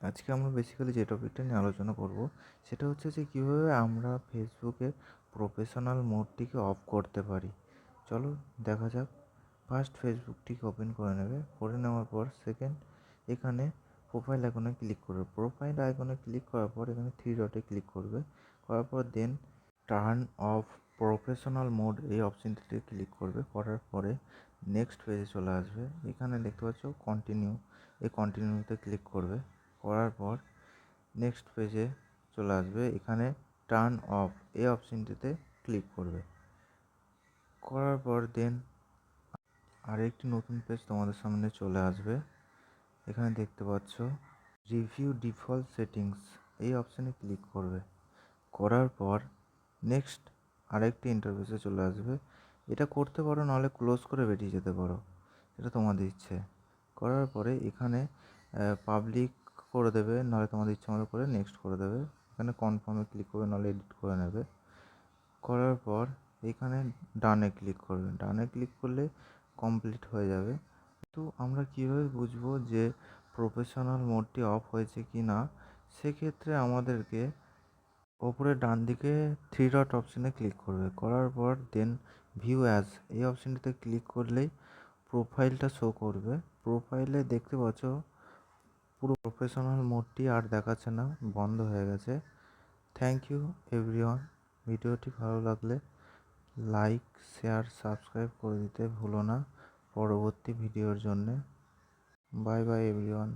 আজকে আমরা বেসিক্যালি যে টপিকটা নিয়ে আলোচনা করব সেটা হচ্ছে যে কীভাবে আমরা ফেসবুকে প্রফেশনাল মোডটিকে অফ করতে পারি। চলো দেখা যাক। ফার্স্ট ফেসবুকটিকে ওপেন করে নেবে, করে নেওয়ার পর সেকেন্ড এখানে প্রোফাইল আইকনে ক্লিক করবে। প্রোফাইল আইকনে ক্লিক করার পর এখানে থ্রি ডটে ক্লিক করবে, করার পর then turn off professional mode এই অপশানটিতে ক্লিক করবে। করার পরে নেক্সট পেজে চলে আসবে, এখানে দেখতে পাচ্ছ কন্টিনিউ, এই কন্টিনিউতে ক্লিক করবে। করার পর নেক্সট পেজে চলে আসবে, এখানে টার্ন অফ এই অপশানটিতে ক্লিক করবে। করার পর দেন আরেকটি নতুন পেজ তোমাদের সামনে চলে আসবে। এখানে দেখতে পাচ্ছ রিভিউ ডিফল্ট সেটিংস, এই অপশানে ক্লিক করবে। করার পর নেক্সট আরেকটি ইন্টারফেসে চলে আসবে। এটা করতে পারো, নাহলে ক্লোজ করে বেরিয়ে যেতে পারো, এটা তোমাদের ইচ্ছে। করার পরে এখানে পাবলিক করে দেবে, নাহলে তোমাদের ইচ্ছা মতো করে নেক্সট করে দেবে। এখানে কনফার্মে ক্লিক করবে, নাহলে এডিট করে নেবে। করার পর এখানে ডানে ক্লিক করবে। ডানে ক্লিক করলে কমপ্লিট হয়ে যাবে। তো আমরা কীভাবে বুঝবো যে প্রফেশনাল মোডটি অফ হয়েছে কি না? সেক্ষেত্রে আমাদেরকে ওপরে ডান দিকে থ্রি ডট অপশানে ক্লিক করবে। করার পর দেন ভিউ অ্যাজ এই অপশানটিতে ক্লিক করলেই প্রোফাইলটা শো করবে। প্রোফাইলে দেখতে পাচ্ছ পুরো প্রফেশনাল মোডটি আর দেখাচ্ছে না, বন্ধ হয়ে গেছে। Thank you everyone. ভিডিওটি ভালো লাগলে লাইক, শেয়ার, সাবস্ক্রাইব করে দিতে ভুলো না পরবর্তী ভিডিওর জন্যে। Bye bye everyone.